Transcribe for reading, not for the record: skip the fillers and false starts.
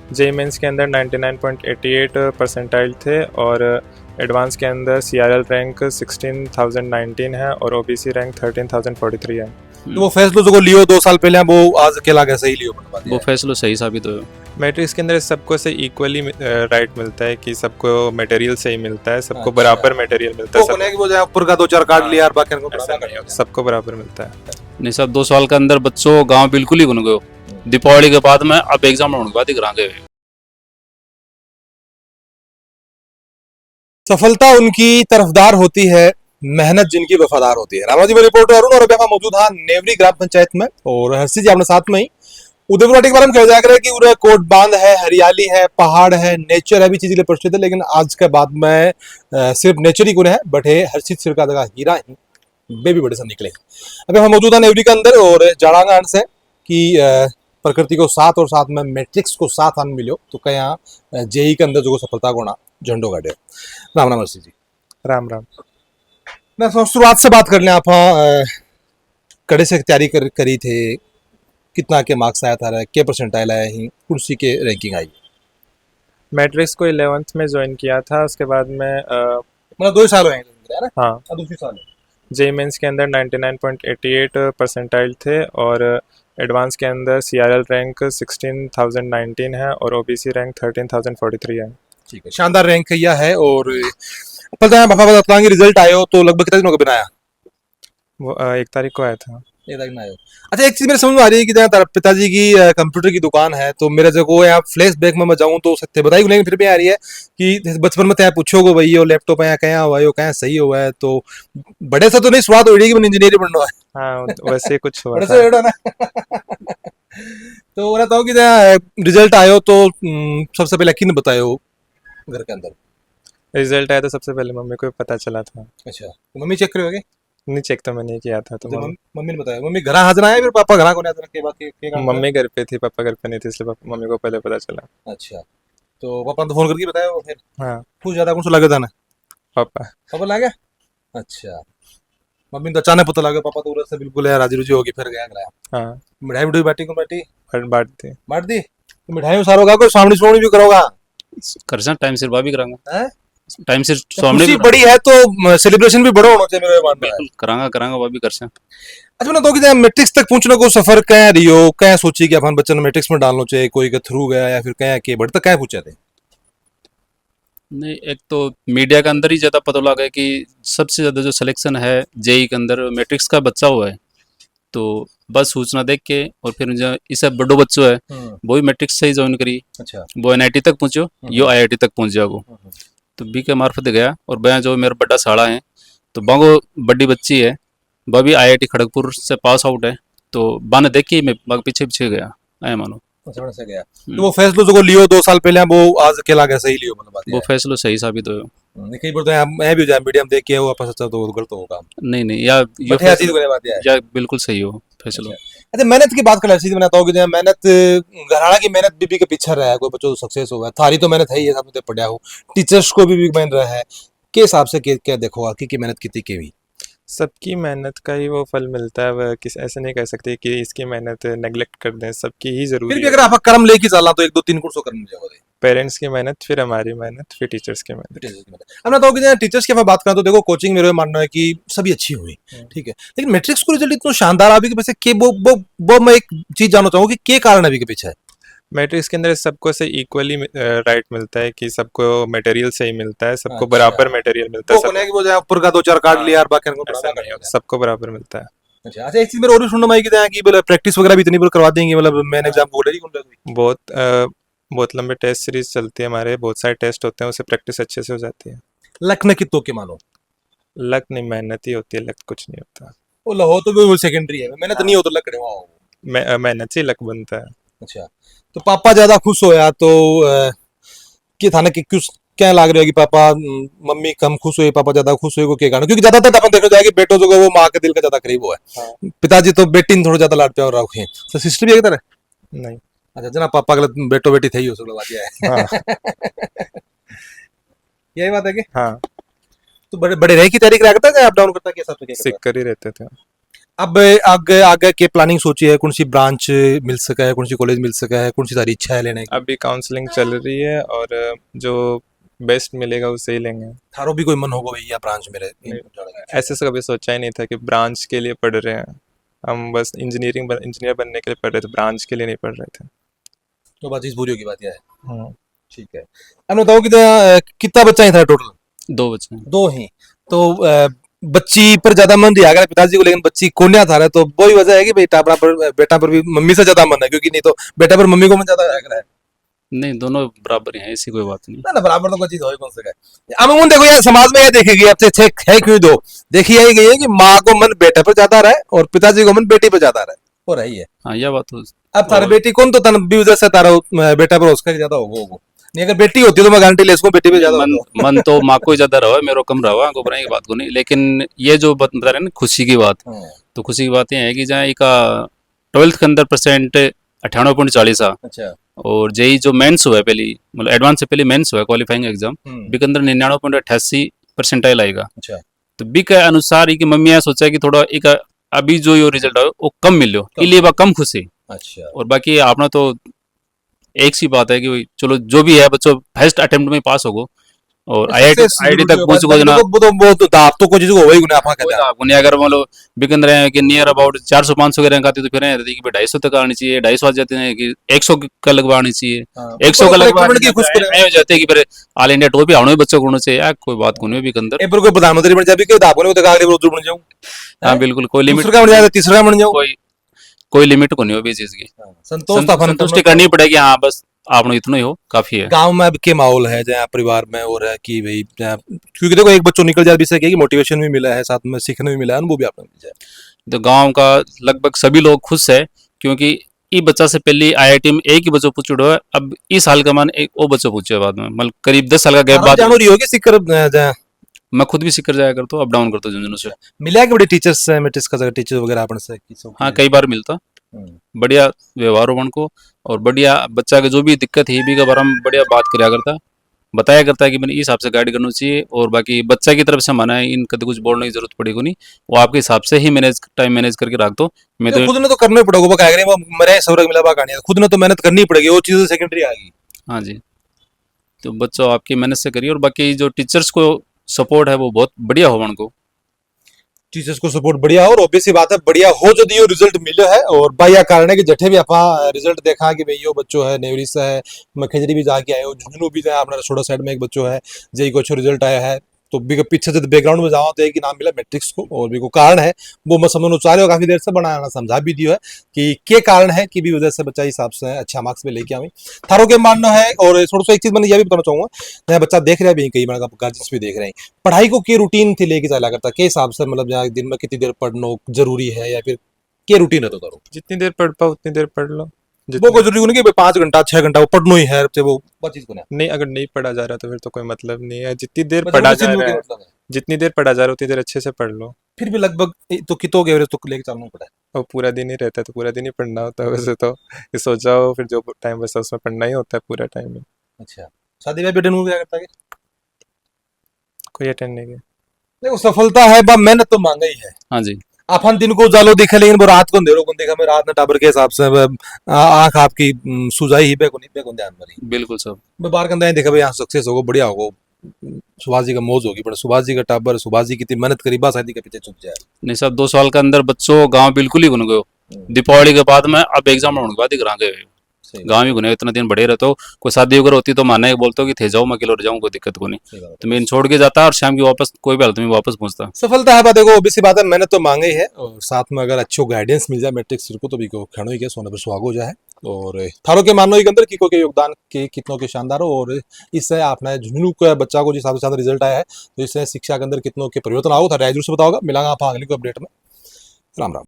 JEE mains के अंदर 99.88 percentile थे और एडवांस के अंदर सीआरएल रैंक 16,019 है और ओबीसी रैंक 13,043 है। तो वो फैसलो जो लियो 2 साल पहले वो आज अकेला कैसे ही लियो बनवा दिया वो फैसलो सही साबित हुआ। मैट्रिक्स के अंदर सबको से इक्वली राइट मिलता है कि सबको मटेरियल सही मिलता है, सबको अच्छा। बराबर मटेरियल मिलता तो है, कोने की वो जाए ऊपर का 2-4 कार्ड लिया और बाकी को ऐसा नहीं होगा, सबको बराबर मिलता है। नहीं साहब 2 साल के अंदर बच्चों गांव बिल्कुल ही बन गयो। दीपावली के बाद में अब एग्जाम होने के बाद ही करांगे। सफलता उनकी तरफदार होती है, मेहनत जिनकी वफादार होती है। रामाजी में रिपोर्टर अरुण और अभी हम मौजूद हैं नेवरी ग्राम पंचायत में और हर्षी जी अपने साथ में ही उदयपुर वाटी के बारे में कहा जाएगा कि उधर कोट बांध है, हरियाली है, पहाड़ है, नेचर है भी चीज के लिए प्रसिद्ध है। लेकिन आज के बाद में सिर्फ नेचर ही गुण है बट है हर्षित सिर का जगह हीरा ही बे भी बड़े सब निकले। अभी हम मौजूद हैं नेवरी के अंदर और जाड़ांगा अंश है कि प्रकृति को साथ और साथ में मैट्रिक्स को साथ आन मिलो तो कहीं जेई के अंदर जो सफलता को झंडो गाड़े। राम राम हर्षित जी। राम राम। मैं शुरुआत से बात कर लें आप कड़े से तैयारी करी थे, कितना के मार्क्स आया था, क्या परसेंटाइल आया ही, कुर्सी के रैंकिंग आई? मैट्रिक्स को 11th में ज्वाइन किया था, उसके बाद में मतलब 2 साल हुए हैं ना? हाँ, दूसरी साल जेई मेंस के अंदर 99.88 परसेंटाइल थे और एडवांस के अंदर सीआरएल रैंक 16,019 है और ओबीसी रैंक 13,043 है। ठीक है, शानदार रैंक किया है। और पता है पापा बताता कि रिजल्ट आयो तो लगभग कितने दिनों का बनाया? वो 1 तारीख को आया था। 1 तारीख में आयो। अच्छा, एक चीज मेरे समझ में आ रही है कि जहाँ पिताजी की कंप्यूटर की दुकान है तो मेरे जो यहाँ फ्लैश बैक में मैं जाऊँ तो सत्य बताई, लेकिन फिर भी आ रही है कि बचपन में तय पूछोगे भाई यो लैपटॉप यहाँ कहाँ हुआ है, यो कहाँ सही हुआ है, तो बड़े से तो नहीं स्वाद हो रही कि इंजीनियर बनना है। हाँ, वैसे कुछ हुआ बड़े था। से एडो ना तो बताओ कि रिजल्ट आयो तो सबसे पहले किन बतायो घर के अंदर? रिजल्ट आया तो सबसे पहले मम्मी को पता चला था। अच्छा, तो मम्मी चेक करोगे? नहीं, चेक तो मैंने किया था तो मम्मी ने बताया। मम्मी घर हाजिर आया फिर पापा घर को नहीं हाजिर के बाद के काम मम्मी घर पे थी, पापा घर पे नहीं थे, इसलिए मम्मी को पहले पता चला। अच्छा, तो पापा ने तो फोन करके बताया वो फिर? हाँ, कुछ ज्यादा कौन सा लगे था ना? पापा। पापा लगे? अच्छा, मम्मी तो अचानक पता लगा, पापा तो उधर से बिल्कुल यार राजी रुजी होगी फिर गया गया। हाँ, मिठाई मिठाई बाटी को बाटी बांट थी। बांट दी तो मिठाई में सारोगा कोई स्वामी स्वामी भी करोगा? कर से टाइम सिर भी करांगा। हैं? टाइम सिर स्वामी स्वामी बड़ी है तो सेलिब्रेशन भी बड़ा होना चाहिए मेरे मान में। बिल्कुल करांगा वो भी कर से। अच्छा, मैंने तो कि मैट्रिक्स तक पहुंचने को सफर क्या रियो, क्या सोची कि अपन बच्चन मैट्रिक्स में डालना चाहिए, कोई के थ्रू गया या फिर क्या के बट तक क्या पूछे थे? नहीं, एक तो मीडिया के अंदर ही ज्यादा पता लगा कि सबसे ज्यादा जो सिलेक्शन है जेई के अंदर मैट्रिक्स का बच्चा हुआ है, तो बस सूचना देख के और फिर जो इसे बड़ो बच्चों है वो भी मैट्रिक्स से ही ज्वाइन करी। अच्छा, वो एनआईटी तक पहुंचो, यो आईआईटी तक पहुंच जाओ। तो बी के मार्फत गया और वह जो मेरा बड़ा साड़ा है तो बागो बड़ी बच्ची है, वह भी आईआईटी खड़गपुर से पास आउट है, तो बाने देख के मैं बाग पीछे पीछे गया आया मानो। समझ से गया। तो वो फैसलो जो लियो 2 साल पहले वो आज अकेला कैसे ही लियो मतलब वो फैसलो सही साबित हुआ। नहीं कई बार तो मैं भी जाए मीडियम देख के वो आपस अच्छा तो गलत होगा। नहीं या बट है चीज को बात है या बिल्कुल सही हो फैसलो। अच्छा, मेहनत की बात कर सीधी बनाता हूँ कि मेहनत घराना की मेहनत बीबी के पीछे रहा है, कोई बच्चों सक्सेस हुआ है, थारी तो मेहनत है ही है, सब पढ़ा हो, टीचर्स को भी मेहनत रहा है के हिसाब से क्या देखो की मेहनत कितनी की हुई? सबकी मेहनत का ही वो फल मिलता है, वह किस ऐसे नहीं कह सकते कि इसकी मेहनत नेग्लेक्ट कर दें, सबकी ही फिर जरूरी भी है। अगर आप कर्म लेके चलना तो 1 2 3 कुछ करना चाहिए। पेरेंट्स की मेहनत, फिर हमारी मेहनत, फिर टीचर्स की मेहनत। हमने तो कि टीचर्स की बात करें तो देखो कोचिंग मेरे मानना है कि सभी अच्छी हुई, ठीक है, लेकिन मैट्रिक्स को रिजल्ट इतना शानदार आ भी कि वैसे के वो मैं एक चीज जानना चाहूंगा कि के कारण अभी के पीछे है? मैट्रिक्स के अंदर सबको से इक्वली राइट मिलता है कि सबको मटेरियल सही मिलता है, सबको अच्छा। बराबर मटेरियल मिलता है, तो कोने की वो जाए ऊपर का 2 4 कार्ड लिया और बाकी को ऐसा नहीं होता, सबको बराबर मिलता है। अच्छा, एक चीज मेरे और भी सुनने में आई कि बोले प्रैक्टिस वगैरह भी इतनी बार करवा देंगे, मतलब मैंने एग्जाम को बोला ही बहुत लंबे टेस्ट सीरीज चलती है हमारे, बहुत सारे टेस्ट होते हैं, उससे प्रैक्टिस अच्छे से हो जाती है। लक न कितो के मानो लक नहीं, मेहनत ही होती है, लक कुछ नहीं होता। वो लहो तो वो सेकेंडरी है, मेहनत नहीं हो तो लक करे वहां। मेहनत से ही लक बनता है। अच्छा, तो पापा ज्यादा खुश होया तो कि थाने कि कुछ क्या लाग रहा है कि पापा मम्मी कम खुश हुए, पापा ज्यादा खुश हुए को क्या कारण? क्योंकि ज्यादातर अपन देखा जाएगा बेटो जो वो माँ के दिल का ज्यादा करीब हुआ है। हाँ। पिताजी तो बेटी थोड़ा ज्यादा लाड प्यार रखे, तो सिस्टर भी एक तरह नहीं। अच्छा, जना पापा के बेटो बेटी थे ही उस बात है। हाँ। यही बात है कि हाँ, तो बड़े बड़े रह की तैयारी करा करता है, अप डाउन करता है, कैसा तो क्या सीख कर ही रहते थे। अब आगे आगे की प्लानिंग सोची है, कौन सी ब्रांच मिल सका है, कौन सी कॉलेज मिल सका है, कौन सी सारी इच्छा है लेने की? अभी काउंसलिंग चल रही है और जो बेस्ट मिलेगा उसे ही लेंगे। थारो भी कोई मन होगा भैया ब्रांच मेरे नहीं, ऐसे से कभी सोचा ही नहीं था कि ब्रांच के लिए पढ़ रहे हैं। हम बस इंजीनियर बनने के लिए पढ़ रहे थे, ब्रांच के लिए नहीं पढ़ रहे थे। तो बात इस बुरी की बात यह है। हाँ। ठीक है। अब बताओ कि कितना बच्चा ही था टोटल? 2 बच्चे हैं। दो ही। तो बच्ची पर ज्यादा मन दिया गया पिताजी को, लेकिन बच्ची कोन्या था रहा, तो वही वजह है कि बेटा पर भी मम्मी से ज्यादा मन है, क्योंकि नहीं तो बेटा पर मम्मी को मन ज्यादा है। नहीं, दोनों बराबर ही हैं, ऐसी कोई बात नहीं। ना ना, बराबर तो कोई चीज हो ही कौन सका है। अमूमन देखो यार, समाज में ये देखी गई अब से है क्यों दो, देखी यही गई है कि माँ को मन बेटे पर ज्यादा रहा है और पिताजी को मन बेटी पर ज्यादा रहा है, वो रही है। हाँ, यह बात तो अब तारा और बेटी कौन तो तन भी वजह से तारा बेटा पर उसका ज्यादा होगा। नहीं, अगर बेटी होती तो मैं गारंटी ले इसको बेटी पे ज्यादा मन होता। मन तो माँ को ही ज्यादा रहा है, मेरे को कम रहा है, घबराने की बात को नहीं। लेकिन ये जो बता रहे हैं ना खुशी की बात, तो खुशी की बात ये है कि जहाँ एक 12th के अंदर परसेंट 98.40 आ, अच्छा। और जेई जो मेंस हुआ है पहली, मतलब एडवांस से पहले मेंस हुआ है क्वालिफाइंग एग्जाम, बी के अंदर 99.88 परसेंटाइल आएगा। अच्छा। तो बी के अनुसार ही कि मम्मी ने सोचा कि थोड़ा एक अभी जो ये रिजल्ट आयो वो कम मिलो, इसलिए बा कम खुशी। अच्छा। और बाकी अपना तो एक सी बात है कि भाई चलो जो भी है बच्चों फर्स्ट अटेम्प्ट में पास होगो और आईआईटी तक पहुंच गो जना। वो तो दाप तो कोई चीज को वही गुना आपका कोई कहता है। आपको नहीं, अगर मान लो बिकंदर है कि नियर अबाउट 400-500 के रैंक आती तो फिर है कि 250 तक आनी चाहिए, 250 आ जाते हैं कि 100 का लगवानी चाहिए, 100 का लगवानी हो जाते हैं कि फिर ऑल इंडिया टॉप ही आने बच्चों को होना चाहिए। कोई बात को नहीं बिकंदर। ए पर कोई प्रधानमंत्री बन जाए भी के दाप ने तो आगे रोज बन जाऊं। हाँ बिल्कुल, कोई लिमिट दूसरा का बन जाए, तीसरा का बन जाऊं। कोई लिमिट को नहीं हो भी चीज की। संतुष्टि करनी पड़ेगी। हाँ बस आपने इतना ही हो काफी है। गांव में अब के माहौल है जहाँ परिवार में हो रहा है कि भाई क्योंकि देखो एक बच्चों निकल जाए भी सके कि मोटिवेशन भी मिला है, साथ में सीखने भी मिला है, अनुभव भी आपने मिल जाए। तो गांव का लगभग सभी लोग खुश है, क्योंकि ई बच्चा से पहले आईआईटी में एक ही बच्चों पूछो है, अब इस साल का मान एक वो बच्चों पूछे बाद में, मतलब करीब 10 साल का गैप बाद जानूरी होगी सीकर मैं खुद भी सीकर जाया करता हूँ, अप डाउन करता हूँ झुंझुनू से। मिला है कि बड़े टीचर्स मेट्रिक्स का टीचर वगैरह अपन से? हाँ कई बार मिलता, बढ़िया व्यवहार हो उनको, और बढ़िया बच्चा के जो भी दिक्कत है भी का बारे में बढ़िया बात कराया करता, बताया करता है कि मैंने इस हिसाब से गाइड करना चाहिए। और बाकी बच्चा की तरफ से माना है, इन कभी कुछ बोलने की जरूरत पड़ेगी नहीं, वो आपके हिसाब से ही टाइम मैनेज करके रख दो। मैं तो खुद ने तो करना ही पड़ेगा, वो कह वो मेरे सौरभ मिला कहानी, खुद ने तो मेहनत करनी पड़ेगी, वो चीजें सेकेंडरी आ गई। हाँ जी, तो बच्चों आपकी मेहनत से करिए, और बाकी जो टीचर्स को सपोर्ट है वो बहुत बढ़िया हो उनको। टीचर्स को सपोर्ट बढ़िया हो, और ऑब्वियसली बात है बढ़िया हो जो दियो रिजल्ट मिले है। और भाई यह कारण है कि जठे भी आपा रिजल्ट देखा कि भाई यो बच्चों है नेवरी से है, मैं खजरी भी जाके आए हो, झुंझुनू भी जाए, अपना रसोड़ा साइड में एक बच्चों है जेई को अच्छा रिजल्ट आया है। तो भी पीछे से बैकग्राउंड में जाओ तो एक ही नाम मिला मैट्रिक्स को, और भी को कारण है वो मैं समझना चाह रहे हो, काफी देर से बनाना समझा भी दियो है कि क्या कारण है कि भी वजह से बच्चा हिसाब से अच्छा मार्क्स में लेके आवे थारो के मानना है। और थोड़ा सा एक चीज मैंने यह भी बताना चाहूंगा, जहाँ बच्चा देख रहा है भी कई बार गार्जियंस भी देख रहे हैं, पढ़ाई को क्या रूटीन थी लेके चला करता के हिसाब से, मतलब जहाँ दिन में कितनी देर पढ़ना जरूरी है, या फिर क्या रूटीन है तो करो? जितनी देर पढ़ पाओ उतनी देर पढ़ लो। वो कोई जरूरी नहीं कि 5 घंटा 6 घंटा वो पढ़ना ही है, वो चीज को नहीं, अगर नहीं पढ़ा जा रहा तो फिर तो कोई मतलब नहीं है। जितनी देर पढ़ा जा रहा है, जितनी देर पढ़ा जा रहा है उतनी देर अच्छे से पढ़ लो। फिर भी लगभग तो कितों के एवरेज तो लेके चलना पड़ा है। और पूरा दिन ही रहता है तो पूरा दिन ही पढ़ना होता है वैसे तो, ये सोचाओ फिर जो टाइम बचा उसमें पढ़ना ही होता है पूरा टाइम में। अच्छा, शादी ब्याह बेटे क्या करता है? कोई अटेंड नहीं किया। देखो सफलता है बा मेहनत तो मांगा ही है। हाँ जी, अपन दिन को जालो दिखे, लेकिन वो रात को अंधेरों को देखा, मैं रात में टाबर के हिसाब से आंख आपकी सुजाई ही बेको नहीं बेको ध्यान मरी बिल्कुल सब मैं बाहर कंधा देखा भाई यहाँ सक्सेस होगा बढ़िया होगा, सुभाष जी का मौज होगी, पर सुभाष जी का टाबर सुभाष जी कितनी मेहनत करी बा शादी के पीछे चुक जाए। नहीं सब 2 साल के अंदर बच्चों गांव बिल्कुल ही बन गए। दीपावली के बाद में अब एग्जाम होने के बाद ही घर गए गांव ही गुने, इतना दिन बढ़े रहते हो। कोई शादी वगैरह होती तो माना बोलते हो कि थे जाओ मैं अकेले जाऊँ, कोई दिक्कत को नहीं, तो मैं छोड़ के जाता और शाम की वापस कोई भी हालत में वापस पहुंचता। सफलता है बात, देखो ऑब्वियसली बात है मेहनत तो मांगे ही है, और साथ में अगर अच्छो गाइडेंस मिल जाए मैट्रिक्स को तो भी खड़ो ही के सोने पर सुहाग हो जाए। और थारो के मानो के अंदर की को के योगदान के कितनों के शानदार हो, और इससे आपने झुंझुनू के बच्चा को जिस हिसाब से रिजल्ट आया है तो इससे शिक्षा के अंदर कितनों के परिवर्तन आओ था जरूर से बताओगा। मिलांगा आप अगली को अपडेट में। राम राम।